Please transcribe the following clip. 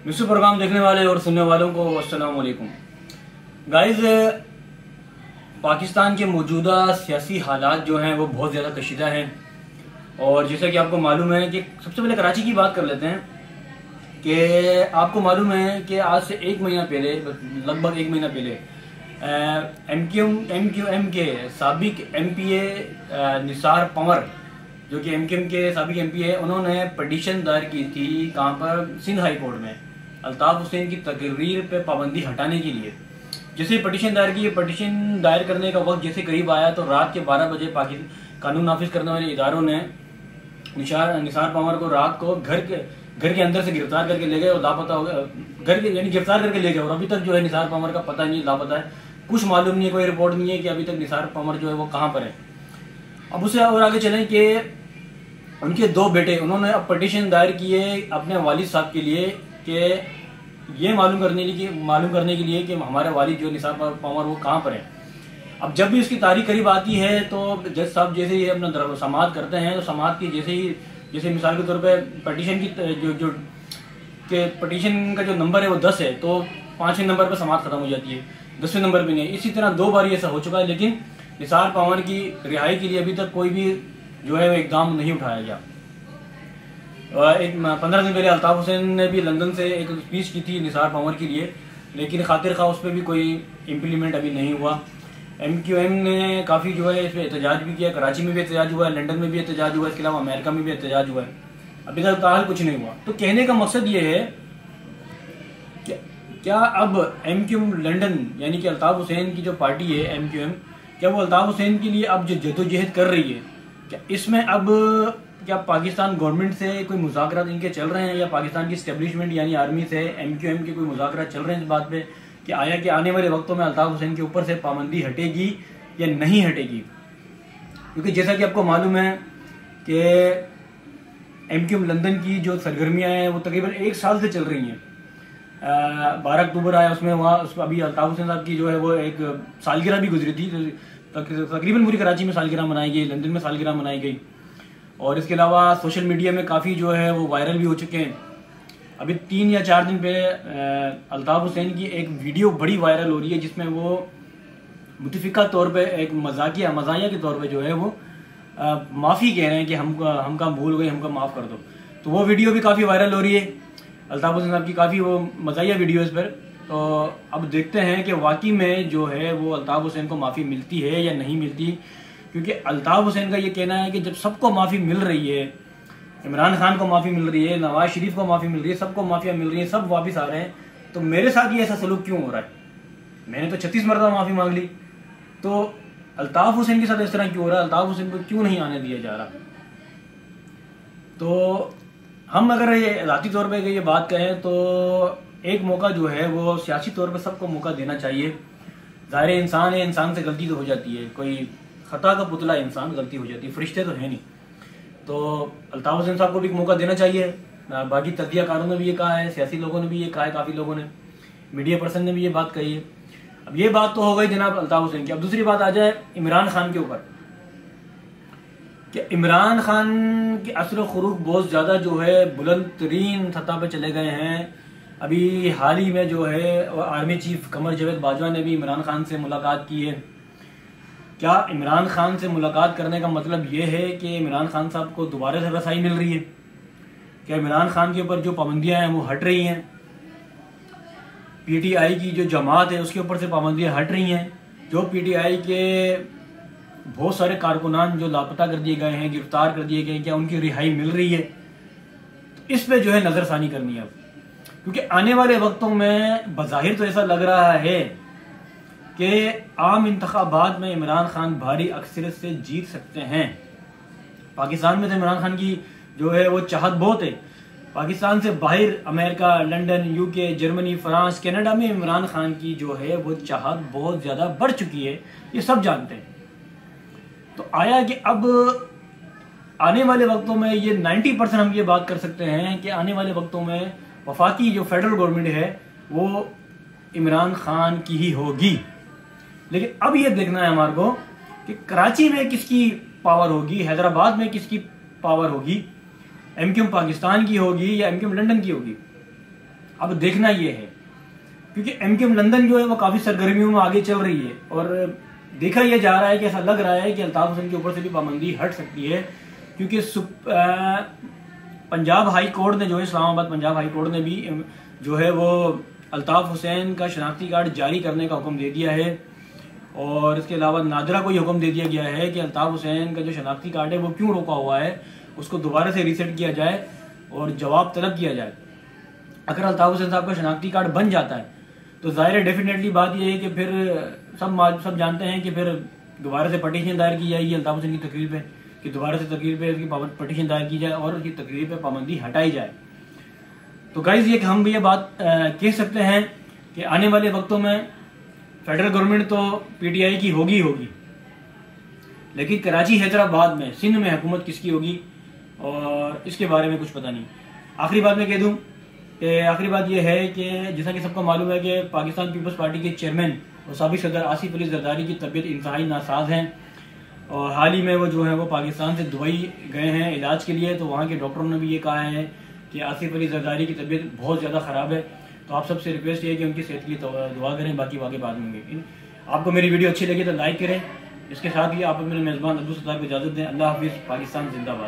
Mister programme देखने वाले और सुनने वालों को अस्सलाम वालेकुम। गाइस, पाकिस्तान के मौजूदा सियासी हालात जो हैं वो बहुत ज़्यादा कशीदा हैं। और जैसा कि आपको मालूम है कि सबसे पहले कराची की बात कर लेते हैं कि आपको मालूम है कि आज से एक महीना पहले, लगभग एक महीना पहले, एम के साबिक MPA निसार पंवर, जो कि MQM के साबिक MP है, उन्होंने पटिशन दायर की थी कहाँ पर, सिंध हाई कोर्ट में, अल्ताफ हुसैन की तकरीर पे पाबंदी हटाने के लिए। जैसे पटिशन दायर की, पटिशन दायर करने का वक्त जैसे करीब आया तो रात के 12 बजे पाकिस्तान कानून नाफिज करने वाले इदारों ने निसार पंवर को रात को घर के अंदर से गिरफ्तार करके ले गए और लापता हो गए। घर के यानी गिरफ्तार करके ले गए और अभी तक जो है निसार पंवर का पता नहीं, लापता है। कुछ मालूम नहीं है, कोई रिपोर्ट नहीं है कि अभी तक निसार पंवर जो है वो कहाँ पर है। अब उससे और आगे चलें कि उनके दो बेटे, उन्होंने अब पटिशन दायर किए अपने वालिद साहब के लिए कि ये मालूम करने के लिए कि हमारे वालिद जो निसार पंवर वो कहाँ पर है। अब जब भी उसकी तारीख करीब आती है तो जज साहब जैसे ही अपना समाअत करते हैं तो समाअत की जैसे मिसाल के तौर पे पटिशन की के पटिशन का जो नंबर है वो 10 है, तो 5वें नंबर पर समाअत खत्म हो जाती है, 10वें नंबर पे नहीं। इसी तरह 2 बार ऐसा हो चुका है, लेकिन निसार पंवर की रिहाई के लिए अभी तक कोई भी जो है वो एकदम नहीं उठाया गया। एक 15 दिन पहले अल्ताफ हुसैन ने भी लंदन से एक स्पीच की थी निसार पंवर के लिए, लेकिन खातिर खा उस पर भी कोई इम्प्लीमेंट अभी नहीं हुआ। MQM ने काफ़ी जो है इस पर एहतजाज भी किया, कराची में भी एहतजाज हुआ है, लंदन में भी एहतजाज हुआ है, इसके अलावा अमेरिका में भी एहतजाज हुआ है, अभी तक ताल कुछ नहीं हुआ। तो कहने का मकसद ये है कि क्या अब MQM लंदन यानी कि अल्ताफ हुसैन की जो पार्टी है MQM, क्या वो अल्ताफ हुसैन के लिए अब जो जदोजहद कर रही है, क्या इसमें अब क्या पाकिस्तान गवर्नमेंट से कोई मुज़ाकरात इनके चल रहे हैं, या पाकिस्तान की एस्टेब्लिशमेंट यानी आर्मी से MQM के कोई मुज़ाकरात चल रहे हैं इस बात पे कि आया कि आने वाले वक्तों में अल्ताफ हुसैन के ऊपर से पाबंदी हटेगी या नहीं हटेगी। क्योंकि जैसा कि आपको मालूम है कि MQM लंदन की जो सरगर्मियाँ हैं वो तकरीबन 1 साल से चल रही हैं। 12 अक्टूबर आया, उसमें वहाँ अभी अल्ताफ हुसैन साहब की जो है वो एक सालगिरह भी गुजरी थी, तकरीबन पूरी कराची में सालगिरह मनाई गई, लंदन में सालगिरह मनाई गई, और इसके अलावा सोशल मीडिया में काफ़ी जो है वो वायरल भी हो चुके हैं। अभी 3 या 4 दिन पहले अल्ताफ हुसैन की एक वीडियो बड़ी वायरल हो रही है जिसमें वो मुतफिका तौर पे एक मजाया के तौर पे जो है वो माफ़ी कह रहे हैं कि हमका भूल गई, हमका माफ़ कर दो। तो वो वीडियो भी काफ़ी वायरल हो रही है, अल्ताफ हुसैन साहब की काफ़ी वो मजाया वीडियो इस पर। तो अब देखते हैं कि वाकई में जो है वो अल्ताफ हुसैन को माफ़ी मिलती है या नहीं मिलती, क्योंकि अल्ताफ हुसैन का ये कहना है कि जब सबको माफ़ी मिल रही है, इमरान खान को माफ़ी मिल रही है, नवाज शरीफ को माफ़ी मिल रही है, सबको माफ़ियाँ मिल रही है, सब वापस आ रहे हैं, तो मेरे साथ ये ऐसा सलूक क्यों हो रहा है? मैंने तो 36 मरतबा माफ़ी मांग ली, तो अल्ताफ हुसैन के साथ इस तरह क्यों हो रहा है? अल्ताफ हुसैन को क्यों नहीं आने दिया जा रहा? तो हम अगर ये ज़ाती तौर पर ये बात कहें तो एक मौका जो है वो सियासी तौर पर सबको मौका देना चाहिए। ज़ाहिर इंसान है, इंसान से गलती तो हो जाती है, कोई खता का पुतला इंसान, गलती हो जाती है, फरिश्ते तो है नहीं। तो अल्ताफ हुसैन साहब को भी एक मौका देना चाहिए। बाकी तज्जियाकारों ने भी ये कहा है, सियासी लोगों ने भी ये कहा है, काफ़ी लोगों ने, मीडिया पर्सन ने भी ये बात कही है। अब ये बात तो हो गई जनाब अल्ताफ हुसैन की। अब दूसरी बात आ जाए इमरान खान के ऊपर कि इमरान खान के असर व खुरूज बहुत ज़्यादा जो है बुलंद तरीन सतह पर चले गए हैं। अभी हाल ही में जो है आर्मी चीफ कमर जावेद बाजवा ने भी इमरान खान से मुलाकात की है। क्या इमरान खान से मुलाकात करने का मतलब ये है कि इमरान खान साहब को दोबारा से रसाई मिल रही है? क्या इमरान खान के ऊपर जो पाबंदियां हैं वो हट रही हैं? PTI की जो जमात है उसके ऊपर से पाबंदियां हट रही हैं? जो PTI के बहुत सारे कारकुनान जो लापता कर दिए गए हैं, गिरफ्तार कर दिए गए, क्या उनकी रिहाई मिल रही है? तो इस पे जो है नज़रसानी करनी है अब, क्योंकि आने वाले वक्तों में बज़ाहिर तो ऐसा लग रहा है कि आम इंतखाबात में इमरान खान भारी अक्सरियत से जीत सकते हैं। पाकिस्तान में तो इमरान खान की जो है वो चाहत बहुत है, पाकिस्तान से बाहर America, London, UK, Germany, France, Canada में इमरान खान की जो है वो चाहत बहुत ज़्यादा बढ़ चुकी है, ये सब जानते हैं। तो आया कि अब आने वाले वक्तों में ये 90% हम ये बात कर सकते हैं कि आने वाले वक्तों में वफाकी जो फेडरल गवर्नमेंट है वो इमरान खान की ही होगी। लेकिन अब ये देखना है हमारे को कि कराची में किसकी पावर होगी, हैदराबाद में किसकी पावर होगी, MQM पाकिस्तान की होगी या MQM लंदन की होगी। अब देखना ये है, क्योंकि MKM लंदन जो है वो काफी सरगर्मियों में आगे चल रही है और देखा यह जा रहा है कि ऐसा लग रहा है कि अल्ताफ हुसैन के ऊपर से भी पाबंदी हट सकती है, क्योंकि पंजाब हाई कोर्ट ने जो है, इस्लामाबाद पंजाब हाई कोर्ट ने भी जो है वो अल्ताफ हुसैन का शनाख्ती कार्ड जारी करने का हुक्म दे दिया है। और इसके अलावा नादरा को यह हुक्म दे दिया गया है कि अल्ताफ हुसैन का जो शनाख्ती कार्ड है वो क्यों रोका हुआ है, उसको दोबारा से रीसेट किया जाए और जवाब तलब किया जाए। अगर अल्ताफ हुसैन साहब का शनाख्ती कार्ड बन जाता है तो जाहिर है डेफिनेटली बात यह है कि फिर सब जानते हैं कि फिर दोबारा से पटिशन दायर की जाएगी अल्ताफ हुसैन की तकरीर पे, कि दोबारा से तकरीर पे उसकी पटिशन दायर की जाए और उसकी तकरीर पे पाबंदी हटाई जाए। तो गाइज ये कि हम भी ये बात कह सकते हैं कि आने वाले वक्तों में फेडरल गवर्नमेंट तो PTI की होगी, लेकिन कराची हैदराबाद में सिंध में हुकूमत किसकी होगी और इसके बारे में कुछ पता नहीं। आखिरी बात मैं कह दूं कि आखिरी बात यह है कि जैसा कि सबको मालूम है कि पाकिस्तान पीपल्स पार्टी के चेयरमैन और साबिक सदर आसिफ अली जरदारी की तबीयत इंतहाई नासाज है और हाल ही में वो जो है वो पाकिस्तान से दुबई गए हैं इलाज के लिए। तो वहाँ के डॉक्टरों ने भी ये कहा है कि आसिफ अली जरदारी की तबीयत बहुत ज़्यादा ख़राब है। तो आप सबसे रिक्वेस्ट है कि उनकी सेहत के लिए दुआ करें, बाकी बाद में होंगे। आपको मेरी वीडियो अच्छी लगी तो लाइक करें। इसके साथ ही आप अपने मेज़बान अब्दुल सत्तार को इजाज़त दें। अल्लाह हाफिज़। पाकिस्तान जिंदाबाद।